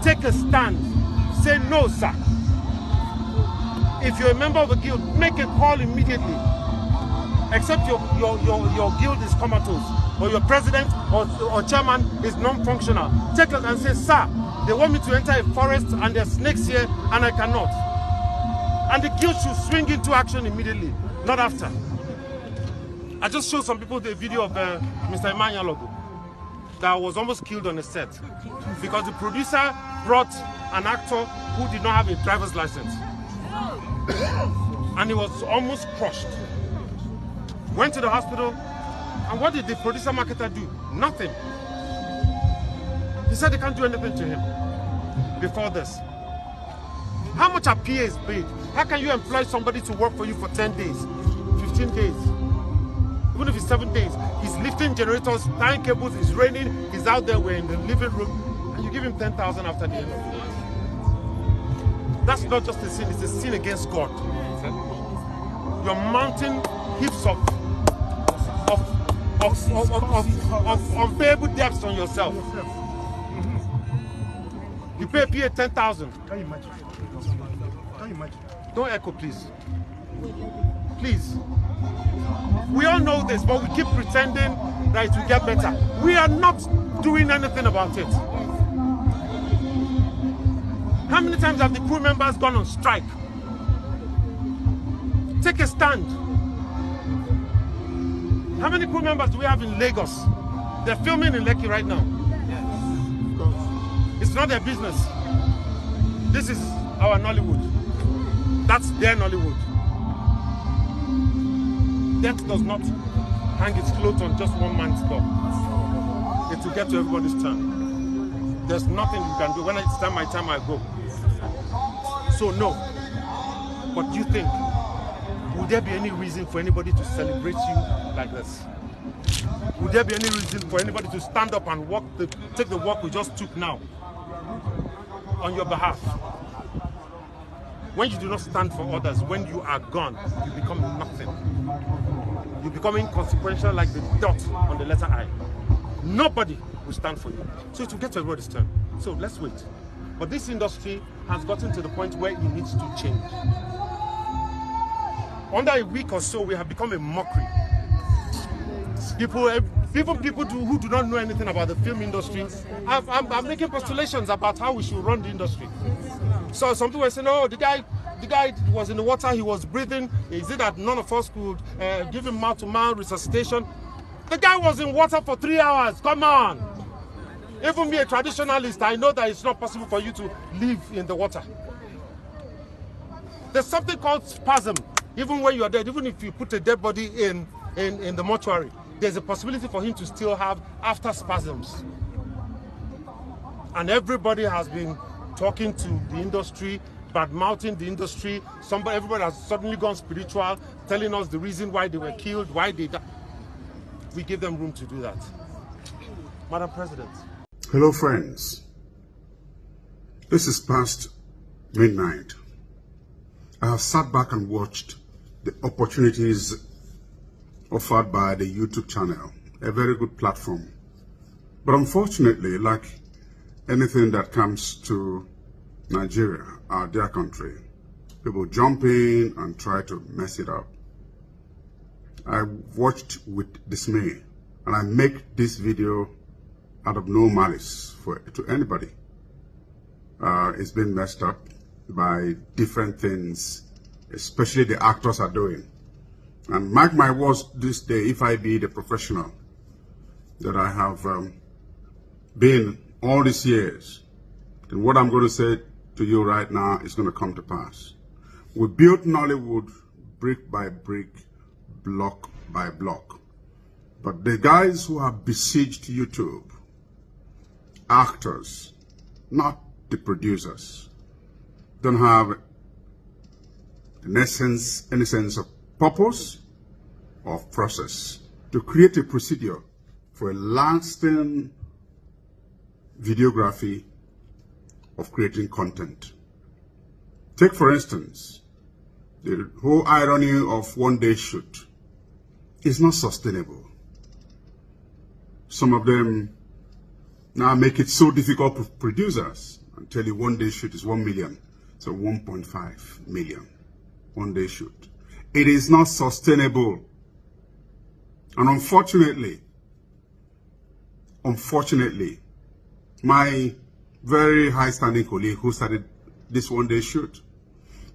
take a stand. Say no, sir. If you're a member of a guild, make a call immediately. Except your guild is comatose, or your president or chairman is non-functional. Take it and say, sir, they want me to enter a forest and there's snakes here and I cannot. And the guild should swing into action immediately, not after. I just showed some people the video of Mr. Emmanuel that was almost killed on the set because the producer brought an actor who did not have a driver's license. And he was almost crushed. Went to the hospital, and what did the producer marketer do? Nothing. He said they can't do anything to him before this. How much are PAs paid? How can you employ somebody to work for you for 10 days, 15 days? Even if it's 7 days, he's lifting generators, tying cables, it's raining, he's out there, we're in the living room, and you give him 10,000 after the end of the day. That's not just a sin, it's a sin against God. You're mounting heaps of unpayable debts on yourself. You pay PA 10,000. Can you imagine? Can you imagine? Don't echo, please. Please. We all know this, but we keep pretending that it will get better. We are not doing anything about it. How many times have the crew members gone on strike? Take a stand. How many crew members do we have in Lagos? They're filming in Lekki right now. It's not their business. This is our Nollywood. That's their Nollywood. Death does not hang its clothes on just one man's door. It will get to everybody's turn. There's nothing you can do. When it's time, I go. So no. But you think, would there be any reason for anybody to celebrate you like this? Would there be any reason for anybody to stand up and take the walk we just took now on your behalf? When you do not stand for others, when you are gone, you become nothing. You become inconsequential like the dot on the letter I. Nobody will stand for you. So it will get to everybody's turn. So let's wait. But this industry has gotten to the point where it needs to change. Under a week or so, we have become a mockery. People who do not know anything about the film industry are making postulations about how we should run the industry. So some people are saying, oh, the guy was in the water, he was breathing. Is it that none of us could give him mouth-to-mouth resuscitation? The guy was in water for 3 hours. Come on. Even me, a traditionalist, I know that it's not possible for you to live in the water. There's something called spasm. Even when you are dead, even if you put a dead body in the mortuary, there's a possibility for him to still have after spasms. And everybody has been talking to the industry, bad-mouthing the industry. Everybody has suddenly gone spiritual, telling us the reason why they were killed, why they died. We give them room to do that. Madam President. Hello, friends. This is past midnight. I have sat back and watched the opportunities offered by the YouTube channel, a very good platform. But unfortunately, like anything that comes to Nigeria, our dear country, people jump in and try to mess it up. I watched with dismay, and I make this video out of no malice to anybody. It's been messed up by different things, especially the actors are doing. And mark my words this day, if I be the professional that I have been all these years, then what I'm going to say to you right now is going to come to pass. We built Nollywood brick by brick, block by block. But the guys who have besieged YouTube, actors, not the producers, don't have any sense of purpose or process to create a procedure for a lasting videography of creating content. Take, for instance, the whole irony of one-day shoot is not sustainable. Some of them now make it so difficult for producers I'll tell you, one day shoot is 1 million. So 1.5 million. One day shoot. It is not sustainable. And unfortunately, my very high-standing colleague who started this one-day shoot,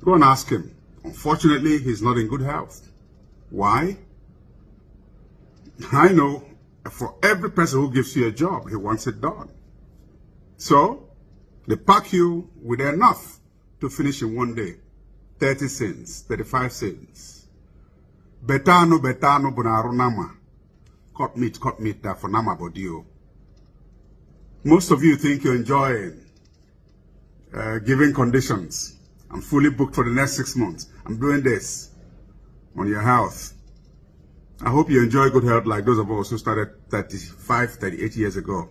go and ask him. Unfortunately, he's not in good health. Why? I know for every person who gives you a job, he wants it done. So, they pack you with enough to finish in one day. 30 cents, 35 cents. Betano, bunaru nama. Cut meat, that for nama bodio. Most of you think you're enjoying giving conditions. I'm fully booked for the next 6 months. I'm doing this on your health. I hope you enjoy good health like those of us who started 35, 38 years ago.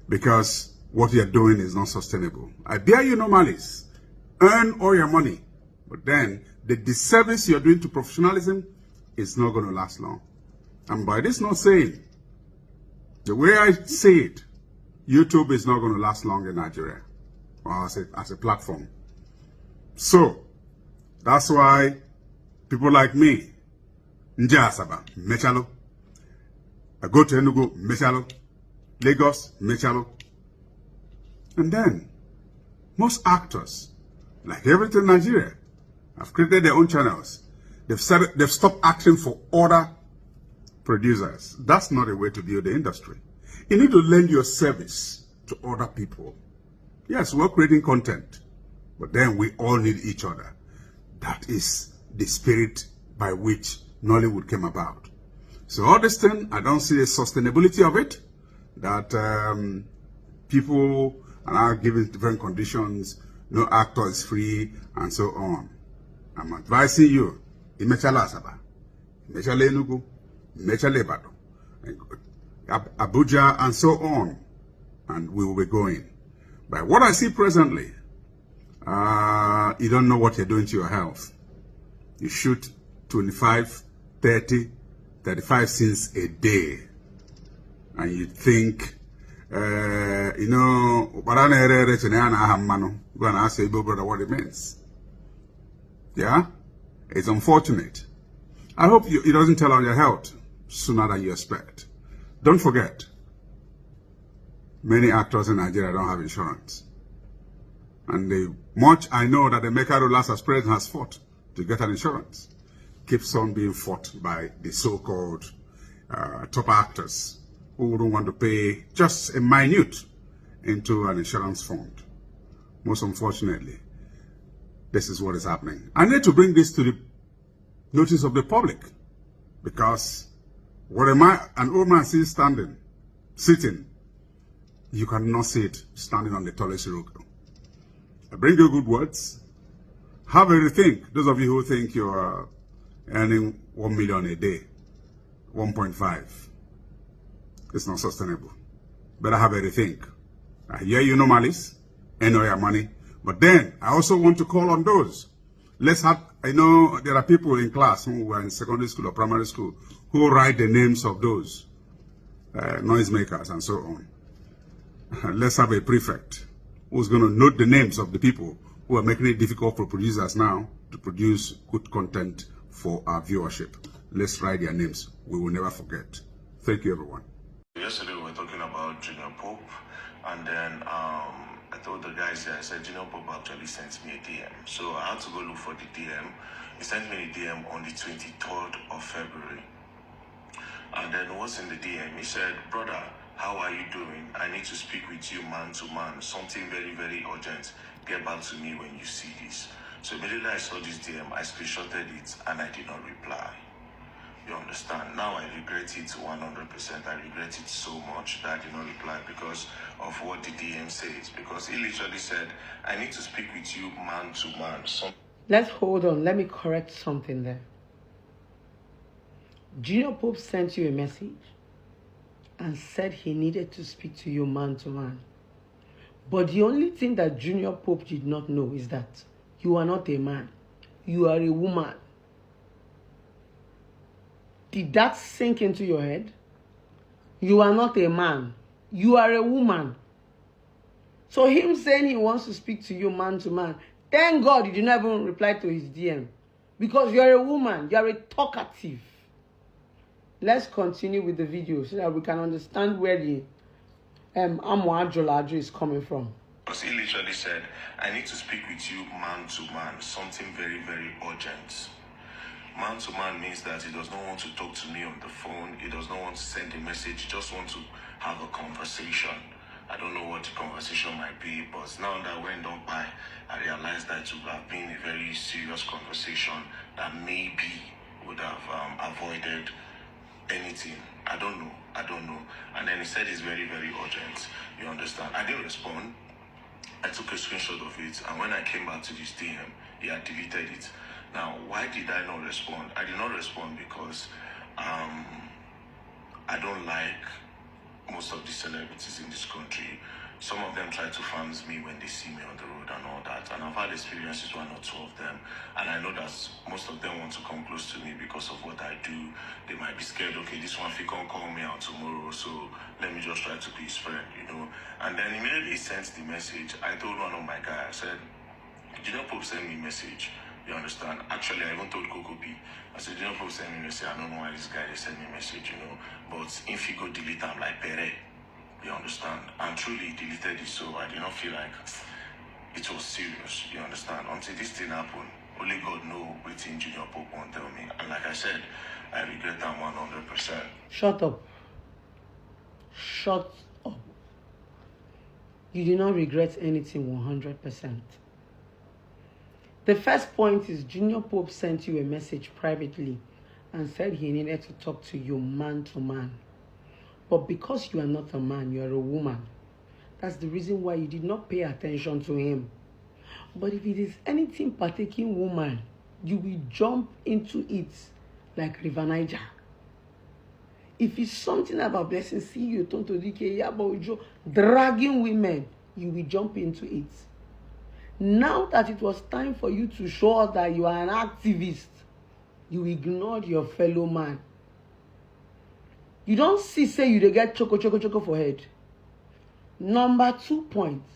Because what you're doing is not sustainable. I dare you no malice. Earn all your money. But then, the disservice you're doing to professionalism is not going to last long. And by this not saying, the way I say it, YouTube is not going to last long in Nigeria. Or as a platform. So, that's why people like me, Njasaba, Mechalo. I go to Enugu, Mechalo. Lagos, Mechalo. And then, most actors, like everything in Nigeria, have created their own channels. They've stopped acting for other producers. That's not a way to build the industry. You need to lend your service to other people. Yes, we're creating content, but then we all need each other. That is the spirit by which Nollywood came about. So all this thing, I don't see the sustainability of it, that people are now given different conditions, no actor is free, and so on. I'm advising you, Imechala Asaba, Imechala Enugu, Imechala Ibadan, Abuja, and so on, and we will be going. But what I see presently, you don't know what you're doing to your health. You shoot 25, 30, 35 scenes a day. And you think, go and ask your brother what it means. Yeah? It's unfortunate. I hope it doesn't tell on your health sooner than you expect. Don't forget, many actors in Nigeria don't have insurance. And much I know that the Mekarulas as president has fought to get an insurance keeps on being fought by the so-called top actors who wouldn't want to pay just a minute into an insurance fund. Most unfortunately, this is what is happening. I need to bring this to the notice of the public, because what am I, an old man sees sitting, you cannot see it standing on the tallest rock. I bring you good words. Have a rethink. Those of you who think you are earning 1 million a day, 1.5, it's not sustainable. Better have a rethink. I hear you no malice, earn all your money. But then, I also want to call on those. I know there are people in class who were in secondary school or primary school who write the names of those noisemakers and so on. Let's have a prefect who's going to note the names of the people who are making it difficult for producers now to produce good content for our viewership. Let's write their names. We will never forget. Thank you, everyone. Yesterday we were talking about Jnr Pope, and then I told the guys there, I said Jnr Pope actually sent me a DM. So I had to go look for the DM. He sent me a DM on the 23rd of February. And then what's in the DM? He said, brother, how are you doing? I need to speak with you man to man. Something very, very urgent. Get back to me when you see this. So immediately I saw this DM, I screenshotted it and I did not reply. You understand? Now I regret it 100%. I regret it so much that I did not reply because of what the DM says. Because he literally said, I need to speak with you man to man. Let's hold on. Let me correct something there. Jnr Pope sent you a message and said he needed to speak to you man to man. But the only thing that Jnr Pope did not know is that you are not a man. You are a woman. Did that sink into your head? You are not a man. You are a woman. So him saying he wants to speak to you man to man, thank God you did not even reply to his DM. Because you're a woman, you're a talkative. Let's continue with the video so that we can understand where the Amwajolajo is coming from. Because he literally said, I need to speak with you man to man, something very, very urgent. Man to man means that he does not want to talk to me on the phone, he does not want to send a message, he just wants to have a conversation. I don't know what the conversation might be, but now that went on by, I realized that it would have been a very serious conversation that maybe would have avoided anything. I don't know. And then he said it's very, very urgent. You understand? I didn't respond. I took a screenshot of it, and when I came back to this DM, he had deleted it. Now, why did I not respond? I did not respond because I don't like most of the celebrities in this country. Some of them try to fans me when they see me on the road and all that. And I've had experiences, one or two of them. And I know that most of them want to come close to me because of what I do. They might be scared, okay, this one can't call me out tomorrow, so let me just try to be his friend, you know. And then immediately he sent the message. I told one of my guys, I said, Jnr Pope sent me a message. You understand? Actually, I even told Coco B. I said, Jnr Pope sent me a message. I don't know why this guy they sent me a message, you know. But if he go delete, I'm like, Pere. You understand? And truly deleted it, so I did not feel like it was serious. You understand? Until this thing happened, only God know what Jnr Pope won't tell me. And like I said, I regret that 100%. Shut up. Shut up. You do not regret anything 100%. The first point is Jnr Pope sent you a message privately and said he needed to talk to you man to man. But because you are not a man, you are a woman. That's the reason why you did not pay attention to him. But if it is anything partaking woman, you will jump into it like River Niger. If it's something about blessing, see you, Tonto Dike, Yabo, dragging women, you will jump into it. Now that it was time for you to show us that you are an activist, you ignored your fellow man. You don't see, say you dey get choco for head. Number 2 points.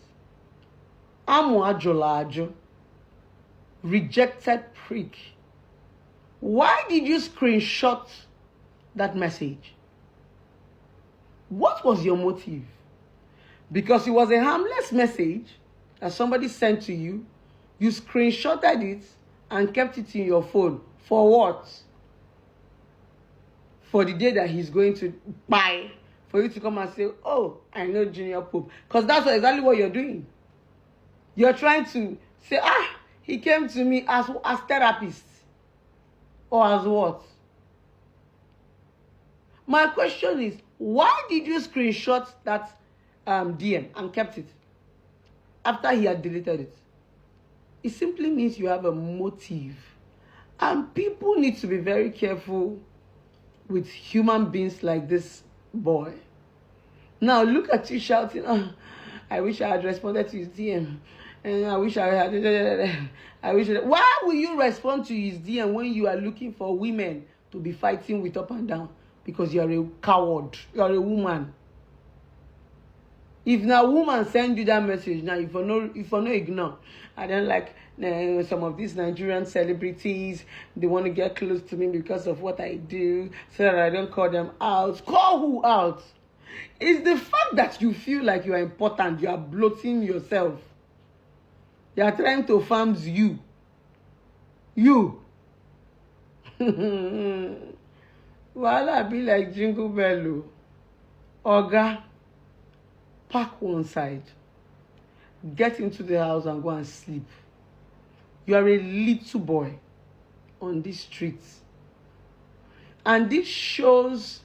Amwajolajo, rejected prick. Why did you screenshot that message? What was your motive? Because it was a harmless message that somebody sent to you. You screenshotted it and kept it in your phone. For what? For the day that he's going to buy, for you to come and say, oh, I know Jnr Pope. Because that's exactly what you're doing. You're trying to say, he came to me as therapist. Or as what? My question is, why did you screenshot that DM and kept it after he had deleted it? It simply means you have a motive. And people need to be very careful with human beings like this boy. Now look at you shouting, I wish I had responded to his DM. And I wish I had... Why will you respond to his DM when you are looking for women to be fighting with up and down? Because you are a coward. You are a woman. If now woman send you that message, now if you no ignore, I don't like some of these Nigerian celebrities, they want to get close to me because of what I do, so that I don't call them out. Call who out? It's the fact that you feel like you are important, you are bloating yourself. They are trying to farm you. You. Well, I be like Jingle Bello. Oga. Park one side. Get into the house and go and sleep. You are a little boy on these streets. And this shows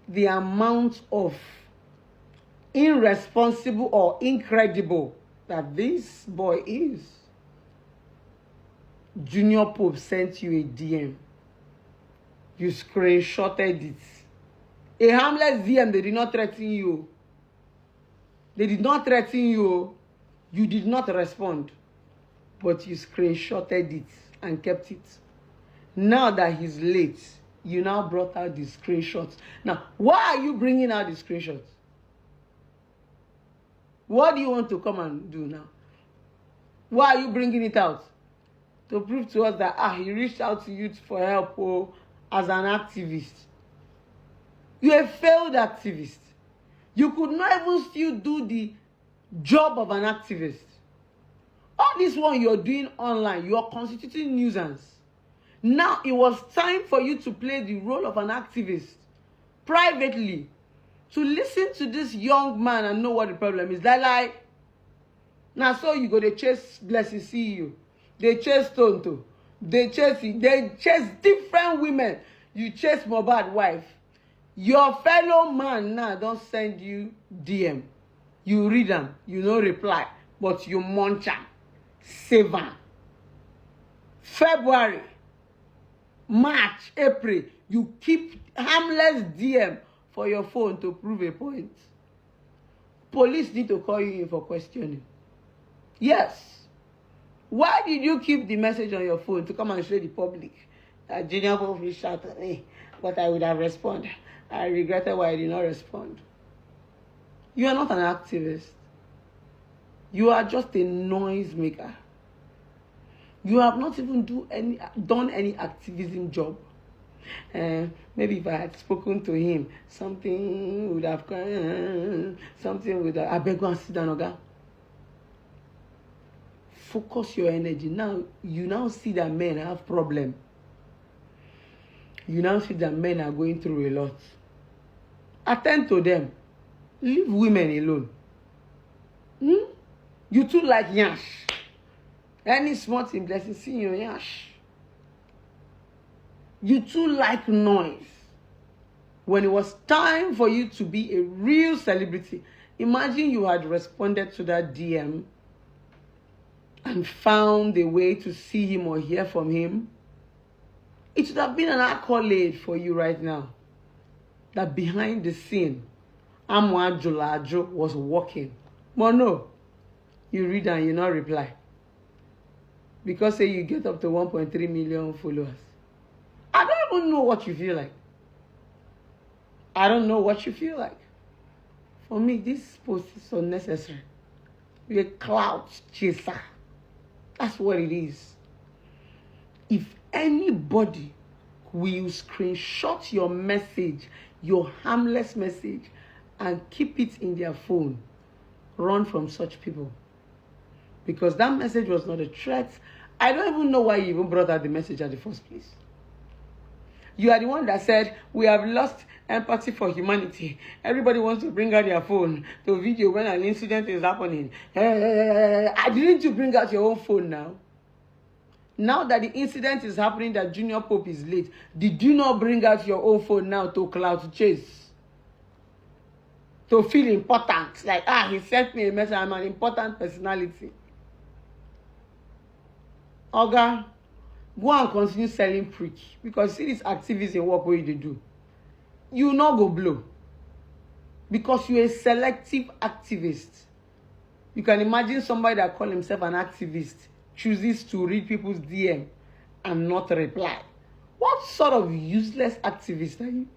the amount of irresponsible or incredible that this boy is. Jnr Pope sent you a DM. You screenshotted it. A harmless DM, they did not threaten you. They did not threaten you. You did not respond. But you screenshotted it and kept it. Now that he's late, you now brought out the screenshots. Now, why are you bringing out the screenshots? What do you want to come and do now? Why are you bringing it out? To prove to us that he reached out to you for help as an activist. You're a failed activist. You could not even still do the job of an activist. All this one you're doing online, you're constituting nuisance. Now it was time for you to play the role of an activist privately, to listen to this young man and know what the problem is. Like now, so you go, they chase Blessing CEO, they chase Tonto, they chase different women. You chase Mohbad wife. Your fellow man now don't send you DM. You read them, you no reply, but you munch am, save am. February, March, April, you keep harmless DM for your phone to prove a point. Police need to call you in for questioning. Yes. Why did you keep the message on your phone to come and show the public that Jnr Pope reached out to me, but I would have responded? I regretted why I did not respond. You are not an activist. You are just a noise maker. You have not even done any activism job. Maybe if I had spoken to him, something would have gone. I beg you and sit down, Oga. Focus your energy. Now, you now see that men have problems. You now see that men are going through a lot. Attend to them. Leave women alone. You too like Yash. Any small thing, Blessing, see your Yash. You too like noise. When it was time for you to be a real celebrity, imagine you had responded to that DM and found a way to see him or hear from him. It would have been an accolade for you right now. That behind the scene, Amwa Jolajo was working. But no, you read and you not reply. Because say you get up to 1.3 million followers. I don't even know what you feel like. I don't know what you feel like. For me, this post is unnecessary. You're a clout chaser. That's what it is. If anybody will screenshot your message, your harmless message, and keep it in their phone, run from such people. Because that message was not a threat. I don't even know why you even brought out the message at the first place. You are the one that said, we have lost empathy for humanity. Everybody wants to bring out their phone to video when an incident is happening. Didn't you bring out your own phone now? Now that the incident is happening, that Jnr Pope is late, did you not bring out your own phone now to cloud chase? To feel important. Like, he sent me a message, I'm an important personality. Oga, go and continue selling prick. Because see this activism work where you do. You not go blow. Because you're a selective activist. You can imagine somebody that calls himself an activist chooses to read people's DM and not reply. What sort of useless activist are you?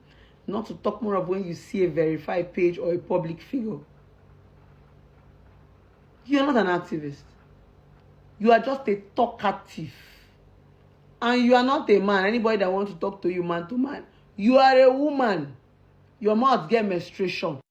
Not to talk more of when you see a verified page or a public figure. You're not an activist. You are just a talkative. And you are not a man. Anybody that wants to talk to you man to man. You are a woman. Your mouth get menstruation.